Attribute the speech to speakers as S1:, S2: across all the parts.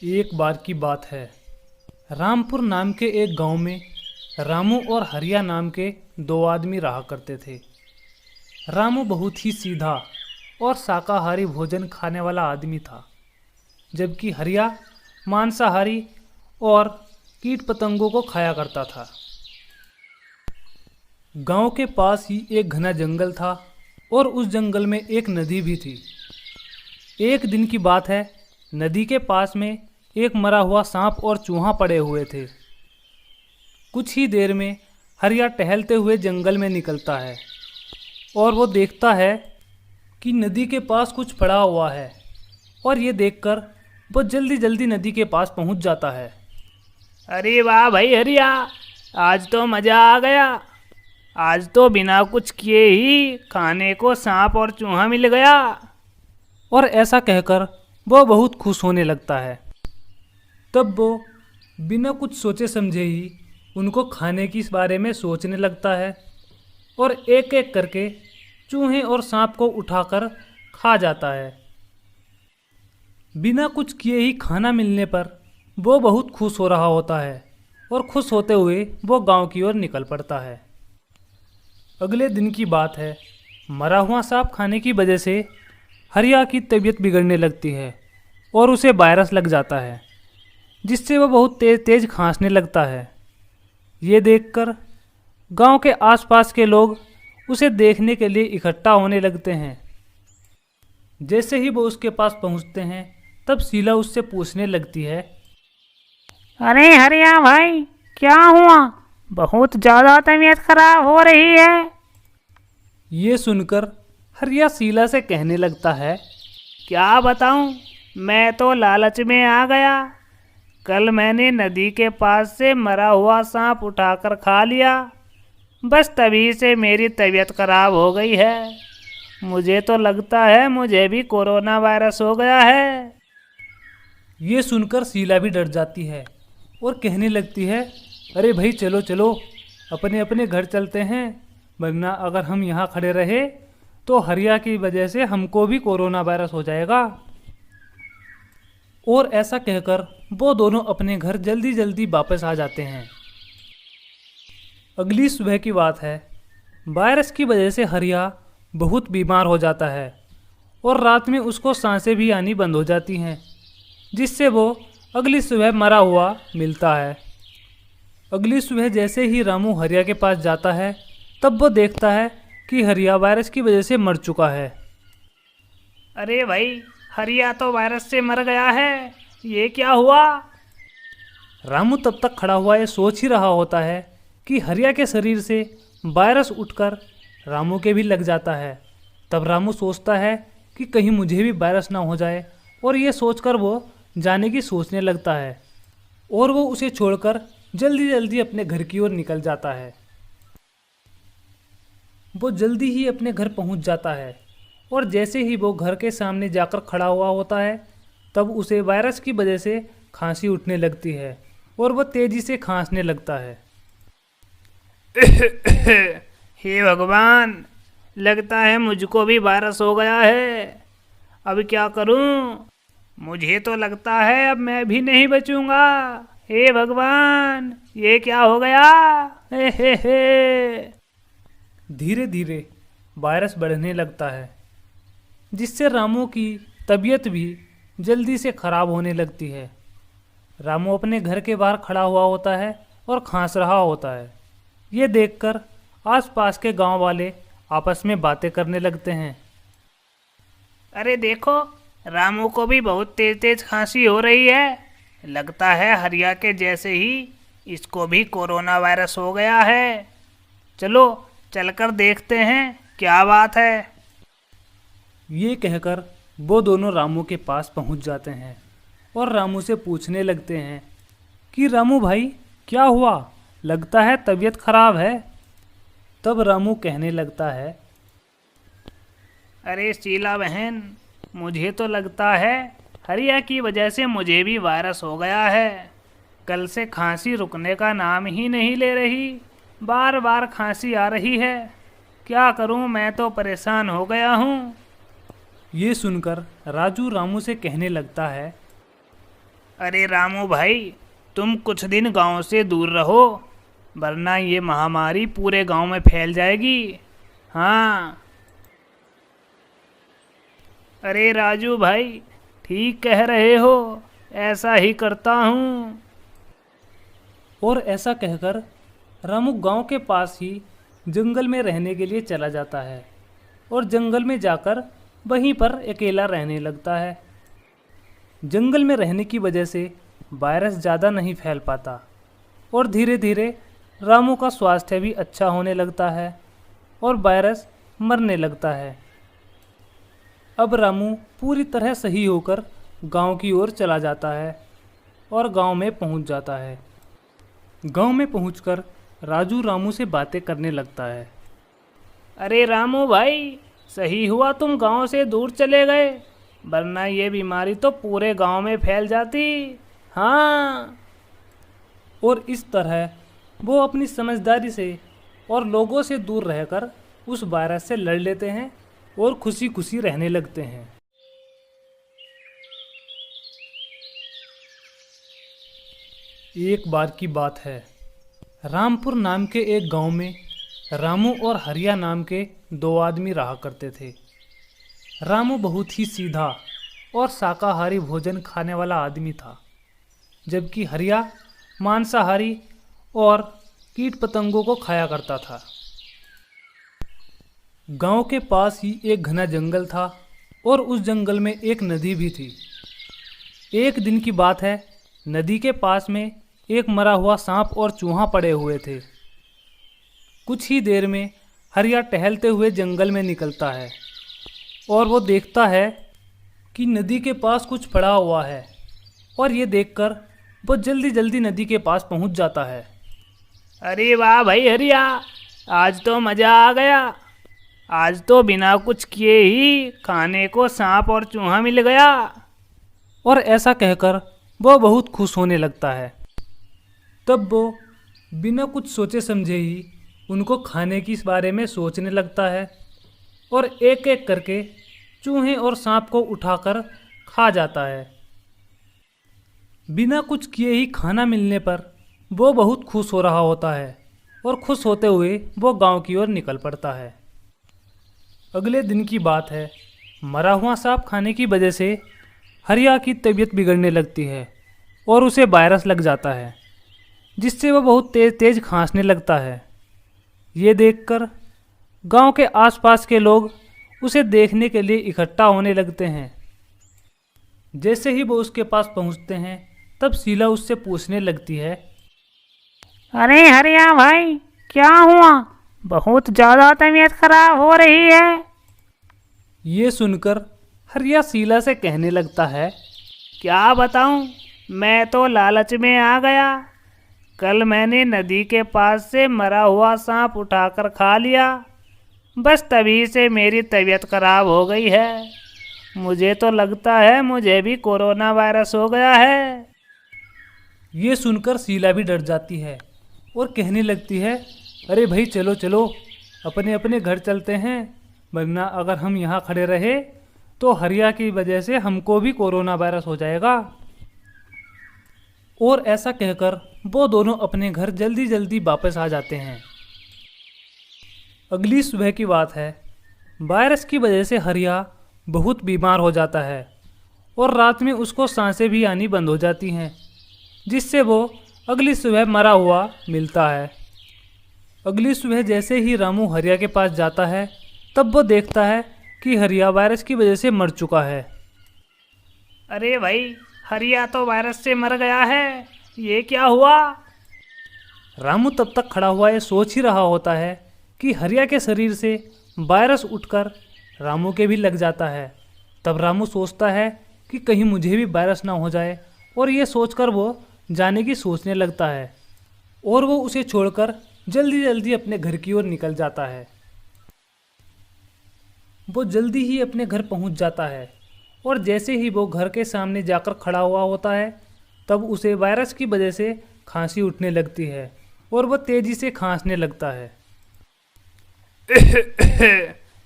S1: एक बार की बात है। रामपुर नाम के एक गांव में रामू और हरिया नाम के दो आदमी रहा करते थे। रामू बहुत ही सीधा और शाकाहारी भोजन खाने वाला आदमी था, जबकि हरिया मांसाहारी और कीट पतंगों को खाया करता था। गांव के पास ही एक घना जंगल था और उस जंगल में एक नदी भी थी। एक दिन की बात है, नदी के पास में एक मरा हुआ सांप और चूहा पड़े हुए थे। कुछ ही देर में हरिया टहलते हुए जंगल में निकलता है और वो देखता है कि नदी के पास कुछ पड़ा हुआ है, और ये देखकर वो जल्दी जल्दी नदी के पास पहुंच जाता है।
S2: अरे वाह भाई हरिया, आज तो मज़ा आ गया। आज तो बिना कुछ किए ही खाने को सांप और चूहा मिल गया।
S1: और ऐसा कहकर वो बहुत खुश होने लगता है। तब वो बिना कुछ सोचे समझे ही उनको खाने की बारे में सोचने लगता है और एक एक करके चूहे और सांप को उठाकर खा जाता है। बिना कुछ किए ही खाना मिलने पर वो बहुत खुश हो रहा होता है और खुश होते हुए वो गांव की ओर निकल पड़ता है। अगले दिन की बात है। मरा हुआ सांप खाने की वजह से हरिया की तबीयत बिगड़ने लगती है और उसे वायरस लग जाता है, जिससे वह बहुत तेज तेज खांसने लगता है। ये देखकर गांव के आसपास के लोग उसे देखने के लिए इकट्ठा होने लगते हैं। जैसे ही वो उसके पास पहुंचते हैं, तब शीला उससे पूछने लगती है।
S2: अरे हरिया भाई, क्या हुआ? बहुत ज़्यादा तबीयत खराब हो रही है।
S1: ये सुनकर हरिया शीला से कहने लगता है।
S2: क्या बताऊं, मैं तो लालच में आ गया। कल मैंने नदी के पास से मरा हुआ सांप उठाकर खा लिया। बस तभी से मेरी तबीयत खराब हो गई है। मुझे तो लगता है मुझे भी कोरोना वायरस हो गया है।
S1: ये सुनकर शीला भी डर जाती है और कहने लगती है, अरे भाई चलो चलो, अपने अपने घर चलते हैं, वरना अगर हम यहाँ खड़े रहे तो हरिया की वजह से हमको भी कोरोना वायरस हो जाएगा। और ऐसा कहकर वो दोनों अपने घर जल्दी जल्दी वापस आ जाते हैं। अगली सुबह की बात है। वायरस की वजह से हरिया बहुत बीमार हो जाता है और रात में उसको सांसें भी आनी बंद हो जाती हैं, जिससे वो अगली सुबह मरा हुआ मिलता है। अगली सुबह जैसे ही रामू हरिया के पास जाता है, तब वो देखता है कि हरिया वायरस की वजह से मर चुका है।
S2: अरे भाई, हरिया तो वायरस से मर गया है। ये क्या हुआ?
S1: रामू तब तक खड़ा हुआ ये सोच ही रहा होता है कि हरिया के शरीर से वायरस उठकर रामू के भी लग जाता है। तब रामू सोचता है कि कहीं मुझे भी वायरस ना हो जाए, और ये सोचकर वो जाने की सोचने लगता है और वो उसे छोड़कर जल्दी जल्दी अपने घर की ओर निकल जाता है। वो जल्दी ही अपने घर पहुंच जाता है और जैसे ही वो घर के सामने जाकर खड़ा हुआ होता है, तब उसे वायरस की वजह से खांसी उठने लगती है और वह तेजी से खांसने लगता है।
S2: हे भगवान, लगता है मुझको भी वायरस हो गया है। अब क्या करूं? मुझे तो लगता है अब मैं भी नहीं बचूंगा। हे भगवान, ये क्या हो गया? हे।
S1: धीरे धीरे वायरस बढ़ने लगता है, जिससे रामू की तबीयत भी जल्दी से खराब होने लगती है। रामू अपने घर के बाहर खड़ा हुआ होता है और खांस रहा होता है। ये देखकर आसपास के गांव वाले आपस में बातें करने लगते हैं।
S2: अरे देखो, रामू को भी बहुत तेज तेज खांसी हो रही है। लगता है हरिया के जैसे ही इसको भी कोरोना वायरस हो गया है। चलो चलकर देखते हैं क्या बात है।
S1: ये कहकर वो दोनों रामू के पास पहुंच जाते हैं और रामू से पूछने लगते हैं कि रामू भाई, क्या हुआ? लगता है तबीयत खराब है। तब रामू कहने लगता है।
S2: अरे शीला बहन, मुझे तो लगता है हरिया की वजह से मुझे भी वायरस हो गया है। कल से खांसी रुकने का नाम ही नहीं ले रही। बार बार खांसी आ रही है। क्या करूं, मैं तो परेशान हो गया हूं।
S1: ये सुनकर राजू रामू से कहने लगता है।
S2: अरे रामू भाई, तुम कुछ दिन गांव से दूर रहो, वरना ये महामारी पूरे गांव में फैल जाएगी। हाँ। अरे राजू भाई, ठीक कह रहे हो, ऐसा ही करता हूँ।
S1: और ऐसा कहकर रामू गांव के पास ही जंगल में रहने के लिए चला जाता है और जंगल में जाकर वहीं पर अकेला रहने लगता है। जंगल में रहने की वजह से वायरस ज़्यादा नहीं फैल पाता और धीरे धीरे रामू का स्वास्थ्य भी अच्छा होने लगता है और वायरस मरने लगता है। अब रामू पूरी तरह सही होकर गांव की ओर चला जाता है और गांव में पहुंच जाता है। गांव में पहुंचकर राजू रामू से बातें करने लगता है।
S2: अरे रामू भाई, सही हुआ तुम गांव से दूर चले गए, वरना ये बीमारी तो पूरे गांव में फैल जाती। हाँ।
S1: और इस तरह वो अपनी समझदारी से और लोगों से दूर रहकर उस वायरस से लड़ लेते हैं और खुशी खुशी रहने लगते हैं। एक बार की बात है, रामपुर नाम के एक गांव में रामू और हरिया नाम के दो आदमी रहा करते थे। रामू बहुत ही सीधा और शाकाहारी भोजन खाने वाला आदमी था, जबकि हरिया मांसाहारी और कीट पतंगों को खाया करता था। गांव के पास ही एक घना जंगल था और उस जंगल में एक नदी भी थी। एक दिन की बात है, नदी के पास में एक मरा हुआ सांप और चूहा पड़े हुए थे। कुछ ही देर में हरिया टहलते हुए जंगल में निकलता है और वो देखता है कि नदी के पास कुछ पड़ा हुआ है और ये देखकर वो जल्दी जल्दी नदी के पास पहुंच जाता है।
S2: अरे वाह भाई हरिया, आज तो मज़ा आ गया। आज तो बिना कुछ किए ही खाने को सांप और चूहा मिल गया।
S1: और ऐसा कहकर वो बहुत खुश होने लगता है। तब वो बिना कुछ सोचे समझे ही उनको खाने की इस बारे में सोचने लगता है और एक एक करके चूहे और सांप को उठाकर खा जाता है। बिना कुछ किए ही खाना मिलने पर वो बहुत खुश हो रहा होता है और खुश होते हुए वो गांव की ओर निकल पड़ता है। अगले दिन की बात है, मरा हुआ सांप खाने की वजह से हरिया की तबीयत बिगड़ने लगती है और उसे वायरस लग जाता है, जिससे वह बहुत तेज तेज खांसने लगता है। ये देखकर गांव के आसपास के लोग उसे देखने के लिए इकट्ठा होने लगते हैं। जैसे ही वो उसके पास पहुंचते हैं, तब शीला उससे पूछने लगती है,
S2: अरे हरिया भाई, क्या हुआ? बहुत ज़्यादा तबीयत खराब हो रही है।
S1: ये सुनकर हरिया शीला से कहने लगता है,
S2: क्या बताऊं, मैं तो लालच में आ गया। कल मैंने नदी के पास से मरा हुआ सांप उठाकर खा लिया, बस तभी से मेरी तबीयत खराब हो गई है। मुझे तो लगता है मुझे भी कोरोना वायरस हो गया है।
S1: ये सुनकर शीला भी डर जाती है और कहने लगती है, अरे भाई चलो चलो, अपने अपने घर चलते हैं, वरना अगर हम यहाँ खड़े रहे तो हरिया की वजह से हमको भी कोरोना वायरस हो जाएगा। और ऐसा कहकर वो दोनों अपने घर जल्दी जल्दी वापस आ जाते हैं। अगली सुबह की बात है, वायरस की वजह से हरिया बहुत बीमार हो जाता है और रात में उसको सांसें भी आनी बंद हो जाती हैं, जिससे वो अगली सुबह मरा हुआ मिलता है। अगली सुबह जैसे ही रामू हरिया के पास जाता है, तब वो देखता है कि हरिया वायरस की वजह से मर चुका है।
S2: अरे भाई, हरिया तो वायरस से मर गया है, ये क्या हुआ?
S1: रामू तब तक खड़ा हुआ ये सोच ही रहा होता है कि हरिया के शरीर से वायरस उठकर रामू के भी लग जाता है। तब रामू सोचता है कि कहीं मुझे भी वायरस ना हो जाए, और ये सोचकर वो जाने की सोचने लगता है और वो उसे छोड़कर जल्दी जल्दी अपने घर की ओर निकल जाता है। वो जल्दी ही अपने घर पहुंच जाता है और जैसे ही वो घर के सामने जाकर खड़ा हुआ होता है, तब उसे वायरस की वजह से खांसी उठने लगती है और वह तेजी से खांसने लगता है।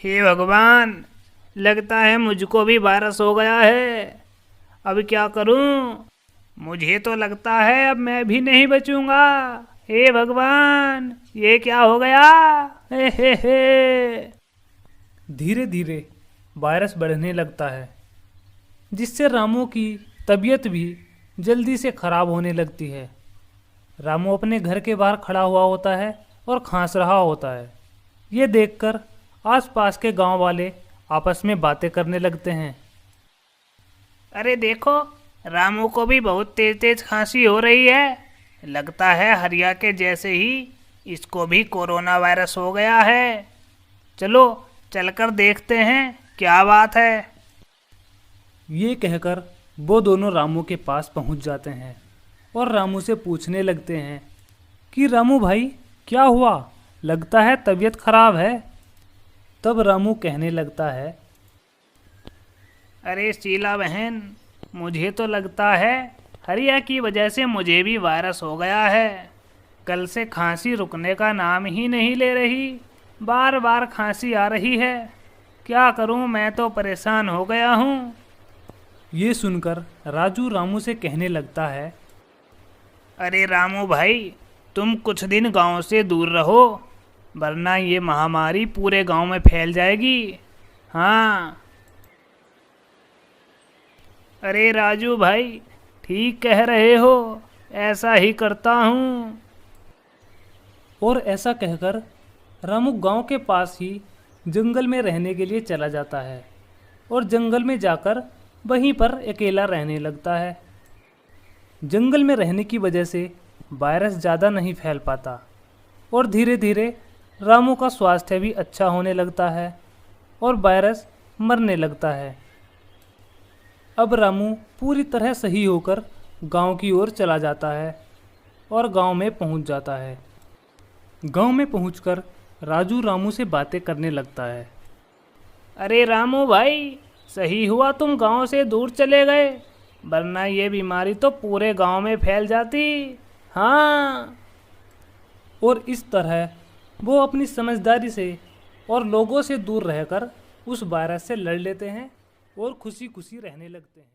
S2: हे भगवान, लगता है मुझको भी वायरस हो गया है। अब क्या करूं? मुझे तो लगता है अब मैं भी नहीं बचूंगा। हे भगवान, ये क्या हो गया? हे।
S1: धीरे धीरे वायरस बढ़ने लगता है, जिससे रामू की तबीयत भी जल्दी से खराब होने लगती है। रामू अपने घर के बाहर खड़ा हुआ होता है और खांस रहा होता है। ये देखकर आसपास के गांव वाले आपस में बातें करने लगते हैं।
S2: अरे देखो, रामू को भी बहुत तेज तेज खांसी हो रही है। लगता है हरिया के जैसे ही इसको भी कोरोना वायरस हो गया है। चलो चलकर देखते हैं क्या बात है।
S1: ये कहकर वो दोनों रामू के पास पहुंच जाते हैं और रामू से पूछने लगते हैं कि रामू भाई, क्या हुआ? लगता है तबीयत खराब है। तब रामू कहने लगता है,
S2: अरे शीला बहन, मुझे तो लगता है हरिया की वजह से मुझे भी वायरस हो गया है। कल से खांसी रुकने का नाम ही नहीं ले रही, बार बार खांसी आ रही है। क्या करूं, मैं तो परेशान हो गया हूं।
S1: ये सुनकर राजू रामू से कहने लगता है,
S2: अरे रामू भाई, तुम कुछ दिन गांव से दूर रहो, वरना ये महामारी पूरे गांव में फैल जाएगी। हाँ। अरे राजू भाई, ठीक कह रहे हो, ऐसा ही करता हूँ।
S1: और ऐसा कहकर रामू गांव के पास ही जंगल में रहने के लिए चला जाता है और जंगल में जाकर वहीं पर अकेला रहने लगता है। जंगल में रहने की वजह से वायरस ज़्यादा नहीं फैल पाता और धीरे धीरे रामू का स्वास्थ्य भी अच्छा होने लगता है और वायरस मरने लगता है। अब रामू पूरी तरह सही होकर गांव की ओर चला जाता है और गांव में पहुंच जाता है। गांव में पहुंचकर राजू रामू से बातें करने लगता है।
S2: अरे रामू भाई, सही हुआ तुम गांव से दूर चले गए, वरना ये बीमारी तो पूरे गांव में फैल जाती। हाँ।
S1: और इस तरह वो अपनी समझदारी से और लोगों से दूर रहकर उस वायरस से लड़ लेते हैं और खुशी खुशी रहने लगते हैं।